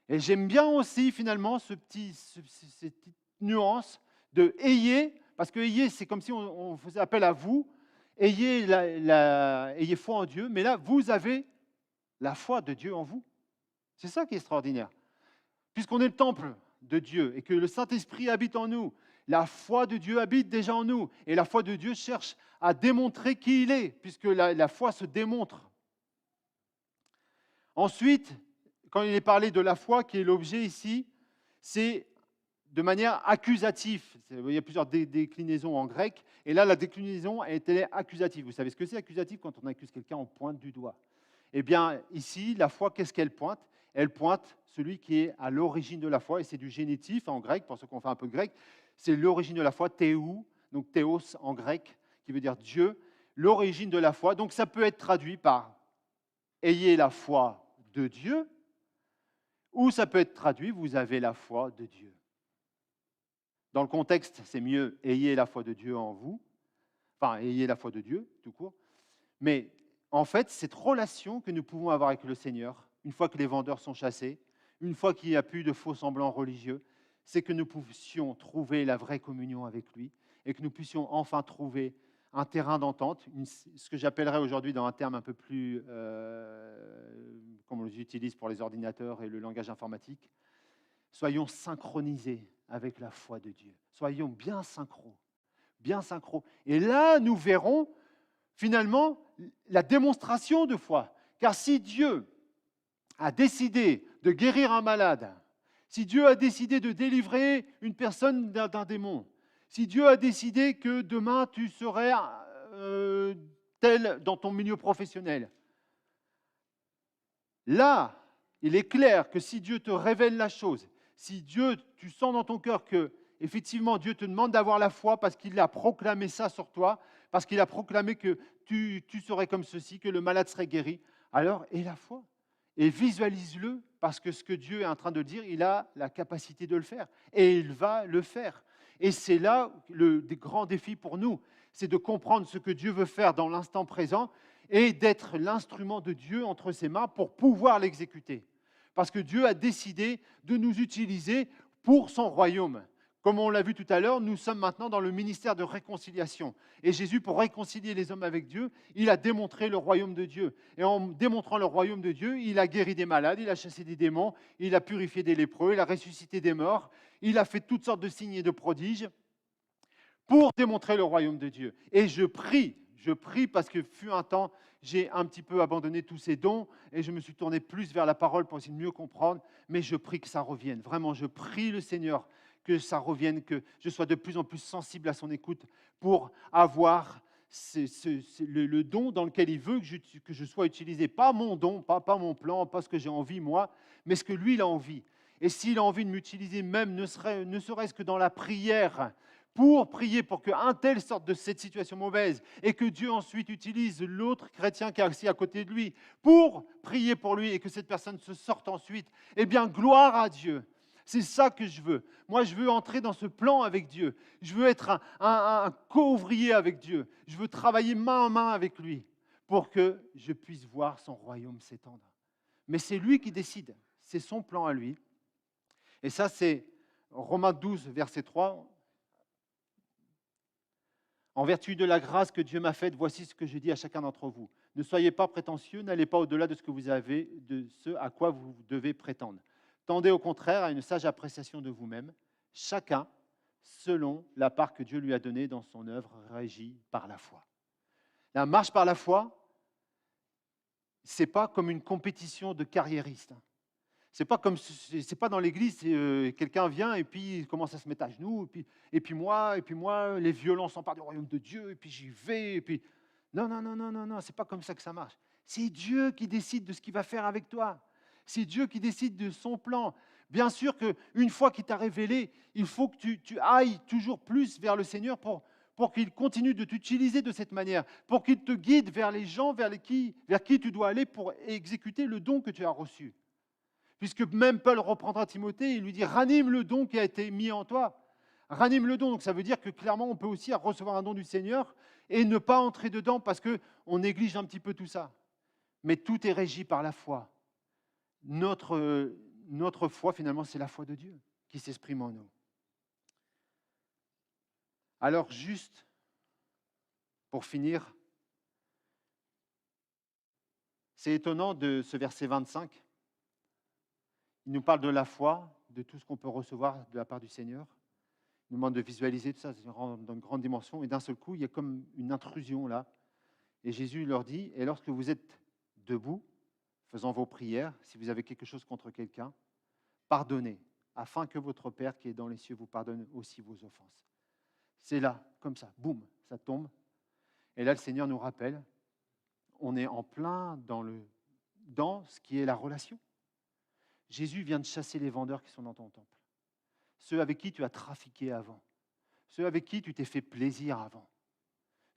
Et j'aime bien aussi, finalement, cette petite nuance de ayez, parce que ayez, c'est comme si on faisait appel à vous, ayez foi en Dieu, mais là, vous avez la foi de Dieu en vous. C'est ça qui est extraordinaire. Puisqu'on est le temple de Dieu et que le Saint-Esprit habite en nous, la foi de Dieu habite déjà en nous. Et la foi de Dieu cherche à démontrer qui il est, puisque la foi se démontre. Ensuite, quand il est parlé de la foi, qui est l'objet ici, c'est de manière accusative. Il y a plusieurs déclinaisons en grec, et là, la déclinaison est accusative. Vous savez ce que c'est accusatif? Quand on accuse quelqu'un, on pointe du doigt. Eh bien, ici, la foi, qu'est-ce qu'elle pointe? Elle pointe celui qui est à l'origine de la foi, et c'est du génitif en grec, pour ceux qui ont fait un peu de grec, c'est l'origine de la foi, théou, donc théos en grec, qui veut dire Dieu. l'origine de la foi. Donc ça peut être traduit par « ayez la foi de Dieu » ou ça peut être traduit « vous avez la foi de Dieu ». Dans le contexte, c'est mieux « ayez la foi de Dieu en vous », enfin « ayez la foi de Dieu » tout court. Mais en fait, cette relation que nous pouvons avoir avec le Seigneur, une fois que les vendeurs sont chassés, une fois qu'il n'y a plus de faux semblants religieux, c'est que nous puissions trouver la vraie communion avec lui et que nous puissions enfin trouver un terrain d'entente, ce que j'appellerais aujourd'hui dans un terme un peu plus, comme on les utilise pour les ordinateurs et le langage informatique, soyons synchronisés avec la foi de Dieu. Soyons bien synchro, bien synchro. Et là, nous verrons finalement la démonstration de foi. Car si Dieu a décidé de guérir un malade, si Dieu a décidé de délivrer une personne d'un démon, si Dieu a décidé que demain tu serais tel dans ton milieu professionnel, là, il est clair que si Dieu te révèle la chose, si Dieu, tu sens dans ton cœur que effectivement Dieu te demande d'avoir la foi parce qu'il a proclamé ça sur toi, parce qu'il a proclamé que tu serais comme ceci, que le malade serait guéri, alors aie la foi et visualise-le parce que ce que Dieu est en train de dire, il a la capacité de le faire et il va le faire. Et c'est là le grand défi pour nous, c'est de comprendre ce que Dieu veut faire dans l'instant présent et d'être l'instrument de Dieu entre ses mains pour pouvoir l'exécuter. Parce que Dieu a décidé de nous utiliser pour son royaume. Comme on l'a vu tout à l'heure, nous sommes maintenant dans le ministère de réconciliation. Et Jésus, pour réconcilier les hommes avec Dieu, il a démontré le royaume de Dieu. Et en démontrant le royaume de Dieu, il a guéri des malades, il a chassé des démons, il a purifié des lépreux, il a ressuscité des morts, il a fait toutes sortes de signes et de prodiges pour démontrer le royaume de Dieu. Et je prie parce que fut un temps, j'ai un petit peu abandonné tous ces dons et je me suis tourné plus vers la parole pour essayer de mieux comprendre, mais je prie que ça revienne. Vraiment, je prie le Seigneur que ça revienne, que je sois de plus en plus sensible à son écoute pour avoir le don dans lequel il veut que je sois utilisé. Pas mon don, pas mon plan, pas ce que j'ai envie moi, mais ce que lui, il a envie. Et s'il a envie de m'utiliser même, ne serait-ce que dans la prière, pour prier pour qu'un tel sorte de cette situation mauvaise et que Dieu ensuite utilise l'autre chrétien qui est assis à côté de lui pour prier pour lui et que cette personne se sorte ensuite, eh bien, gloire à Dieu. C'est ça que je veux. Moi, je veux entrer dans ce plan avec Dieu. Je veux être un co-ouvrier avec Dieu. Je veux travailler main en main avec lui pour que je puisse voir son royaume s'étendre. Mais c'est lui qui décide. C'est son plan à lui. Et ça, c'est Romains 12, verset 3. En vertu de la grâce que Dieu m'a faite, voici ce que je dis à chacun d'entre vous. Ne soyez pas prétentieux, n'allez pas au-delà de ce que vous avez, de ce à quoi vous devez prétendre. Tendez au contraire à une sage appréciation de vous-même, chacun selon la part que Dieu lui a donnée dans son œuvre régie par la foi. La marche par la foi, ce n'est pas comme une compétition de carriéristes. C'est pas dans l'église, quelqu'un vient et puis il commence à se mettre à genoux, et puis moi, les violents s'emparent du royaume de Dieu, et puis j'y vais, et puis... Non, c'est pas comme ça que ça marche. C'est Dieu qui décide de ce qu'il va faire avec toi. C'est Dieu qui décide de son plan. Bien sûr qu'une fois qu'il t'a révélé, il faut que tu ailles toujours plus vers le Seigneur pour qu'il continue de t'utiliser de cette manière, pour qu'il te guide vers les gens vers qui tu dois aller pour exécuter le don que tu as reçu. Puisque même Paul reprendra Timothée et lui dit « ranime le don qui a été mis en toi ». Ranime le don, donc ça veut dire que clairement on peut aussi recevoir un don du Seigneur et ne pas entrer dedans parce qu'on néglige un petit peu tout ça. Mais tout est régi par la foi. Notre foi, finalement, c'est la foi de Dieu qui s'exprime en nous. Alors juste, pour finir, c'est étonnant de ce verset 25. Il nous parle de la foi, de tout ce qu'on peut recevoir de la part du Seigneur. Il nous demande de visualiser tout ça dans une grande dimension. Et d'un seul coup, il y a comme une intrusion là. Et Jésus leur dit, et lorsque vous êtes debout, faisant vos prières, si vous avez quelque chose contre quelqu'un, pardonnez, afin que votre Père qui est dans les cieux vous pardonne aussi vos offenses. C'est là, comme ça, boum, ça tombe. Et là, le Seigneur nous rappelle, on est en plein dans ce qui est la relation. Jésus vient de chasser les vendeurs qui sont dans ton temple. Ceux avec qui tu as trafiqué avant. Ceux avec qui tu t'es fait plaisir avant.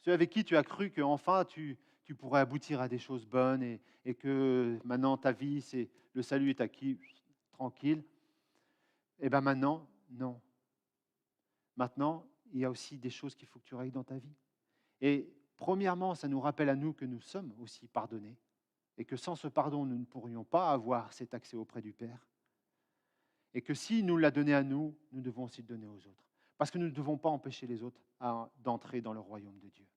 Ceux avec qui tu as cru qu'enfin tu pourrais aboutir à des choses bonnes et que maintenant ta vie, c'est le salut est acquis, tranquille. Et bien maintenant, non. Maintenant, il y a aussi des choses qu'il faut que tu règles dans ta vie. Et premièrement, ça nous rappelle à nous que nous sommes aussi pardonnés et que sans ce pardon, nous ne pourrions pas avoir cet accès auprès du Père. Et que s'il nous l'a donné à nous, nous devons aussi le donner aux autres. Parce que nous ne devons pas empêcher les autres d'entrer dans le royaume de Dieu.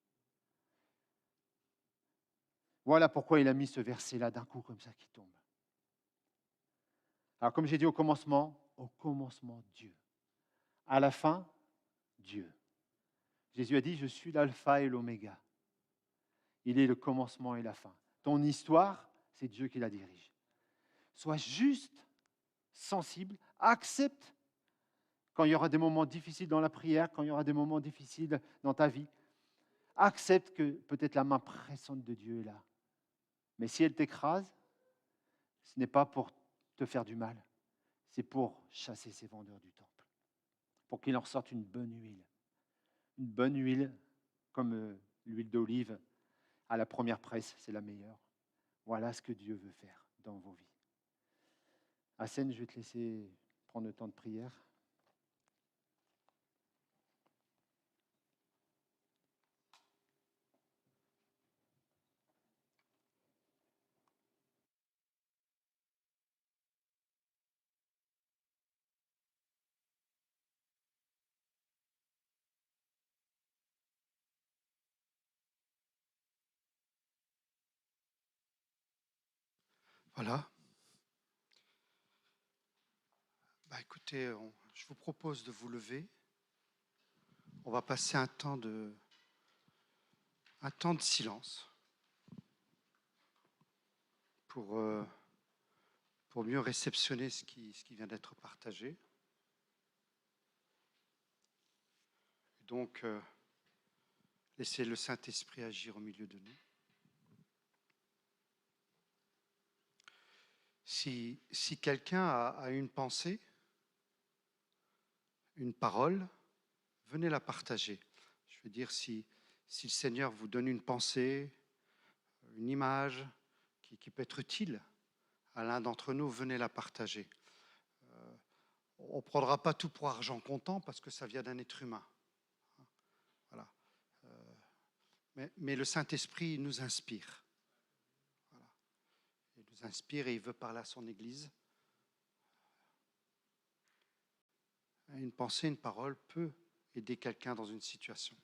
Voilà pourquoi il a mis ce verset-là d'un coup comme ça qui tombe. Alors comme j'ai dit au commencement, Dieu. À la fin, Dieu. Jésus a dit, je suis l'alpha et l'oméga. Il est le commencement et la fin. Ton histoire, c'est Dieu qui la dirige. Sois juste, sensible, accepte quand il y aura des moments difficiles dans la prière, quand il y aura des moments difficiles dans ta vie. Accepte que peut-être la main pressante de Dieu est là. Mais si elle t'écrase, ce n'est pas pour te faire du mal, c'est pour chasser ces vendeurs du temple, pour qu'il en ressorte une bonne huile. Une bonne huile, comme l'huile d'olive à la première presse, c'est la meilleure. Voilà ce que Dieu veut faire dans vos vies. Hassen, je vais te laisser prendre le temps de prière. Voilà. Écoutez, je vous propose de vous lever. On va passer un temps de silence pour mieux réceptionner ce qui vient d'être partagé. Donc, laissez le Saint-Esprit agir au milieu de nous. Si quelqu'un a une pensée, une parole, venez la partager. Je veux dire, si le Seigneur vous donne une pensée, une image qui peut être utile à l'un d'entre nous, venez la partager. On ne prendra pas tout pour argent comptant parce que ça vient d'un être humain. Voilà. Mais le Saint-Esprit nous inspire. Voilà. Il nous inspire et il veut parler à son Église. Une pensée, une parole peut aider quelqu'un dans une situation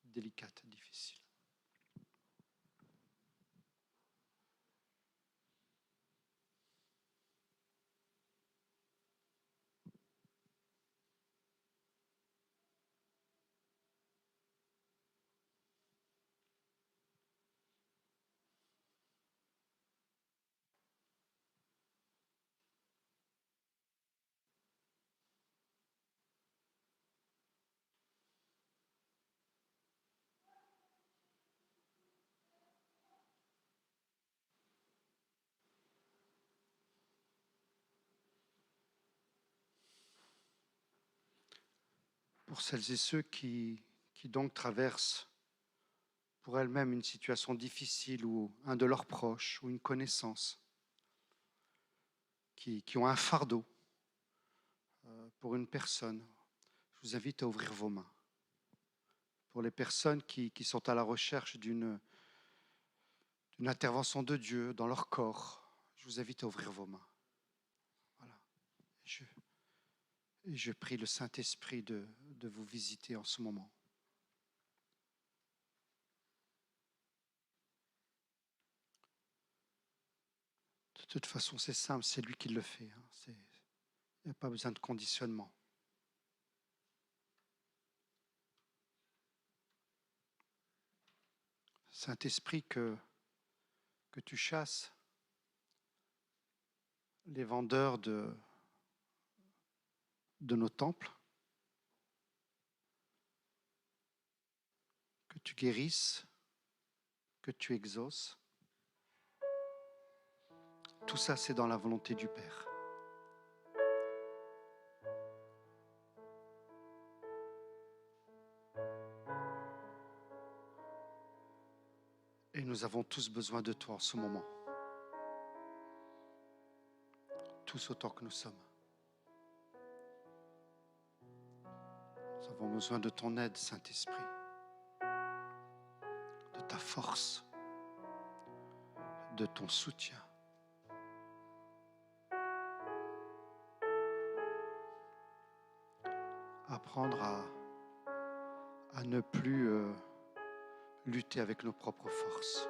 délicate, difficile. Pour celles et ceux qui donc traversent pour elles-mêmes une situation difficile ou un de leurs proches ou une connaissance, qui ont un fardeau pour une personne, je vous invite à ouvrir vos mains. Pour les personnes qui sont à la recherche d'une intervention de Dieu dans leur corps, je vous invite à ouvrir vos mains. Voilà. Et je prie le Saint-Esprit de vous visiter en ce moment. De toute façon, c'est simple, c'est lui qui le fait. Il n'y a pas besoin de conditionnement. Saint-Esprit, que tu chasses les vendeurs de nos temples, que tu guérisses, que tu exauces. Tout ça, c'est dans la volonté du Père. nous avons tous besoin de toi en ce moment. Tous autant que nous sommes. Nous avons besoin de ton aide, Saint-Esprit, de ta force, de ton soutien. Apprendre à ne plus lutter avec nos propres forces.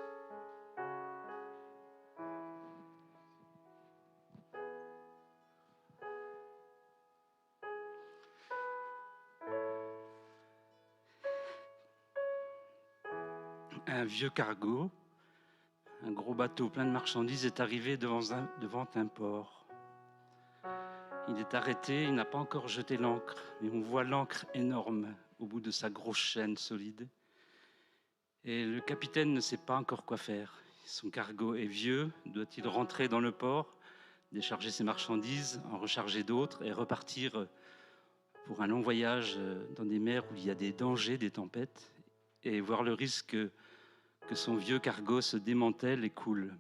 Un vieux cargo, un gros bateau plein de marchandises est arrivé devant un port. Il est arrêté, il n'a pas encore jeté l'ancre, mais on voit l'ancre énorme au bout de sa grosse chaîne solide. Et le capitaine ne sait pas encore quoi faire. Son cargo est vieux, doit-il rentrer dans le port, décharger ses marchandises, en recharger d'autres et repartir pour un long voyage dans des mers où il y a des dangers, des tempêtes, et voir le risque que son vieux cargo se démantèle et coule.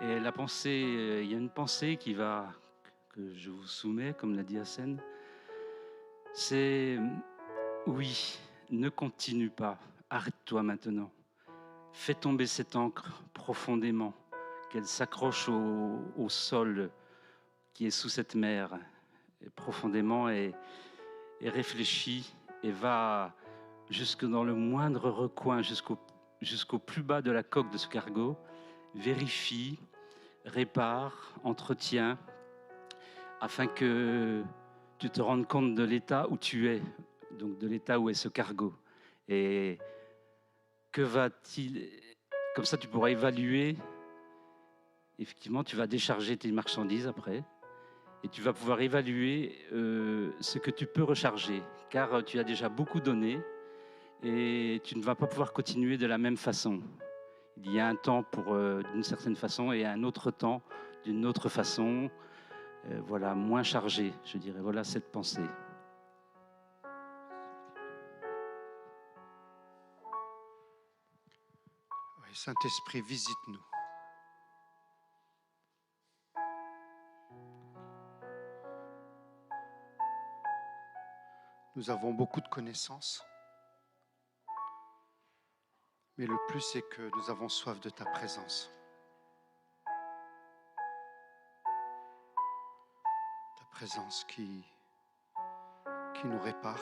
Et la pensée, il y a une pensée que je vous soumets, comme l'a dit Hassen, c'est oui, ne continue pas, arrête-toi maintenant. Fais tomber cette ancre profondément, qu'elle s'accroche au sol qui est sous cette mer, et profondément, et réfléchis, et va jusque dans le moindre recoin, jusqu'au plus bas de la coque de ce cargo, vérifie, répare, entretient, afin que tu te rendes compte de l'état où tu es, donc de l'état où est ce cargo. Et que va-t-il... Comme ça, tu pourras évaluer. Effectivement, tu vas décharger tes marchandises après. Et tu vas pouvoir évaluer ce que tu peux recharger. Car tu as déjà beaucoup donné. Et tu ne vas pas pouvoir continuer de la même façon. Il y a un temps pour d'une certaine façon et un autre temps d'une autre façon. Voilà, moins chargé, je dirais. Voilà cette pensée. Oui, Saint-Esprit, visite-nous. Nous avons beaucoup de connaissances, mais le plus c'est que nous avons soif de ta présence. Ta présence qui nous répare,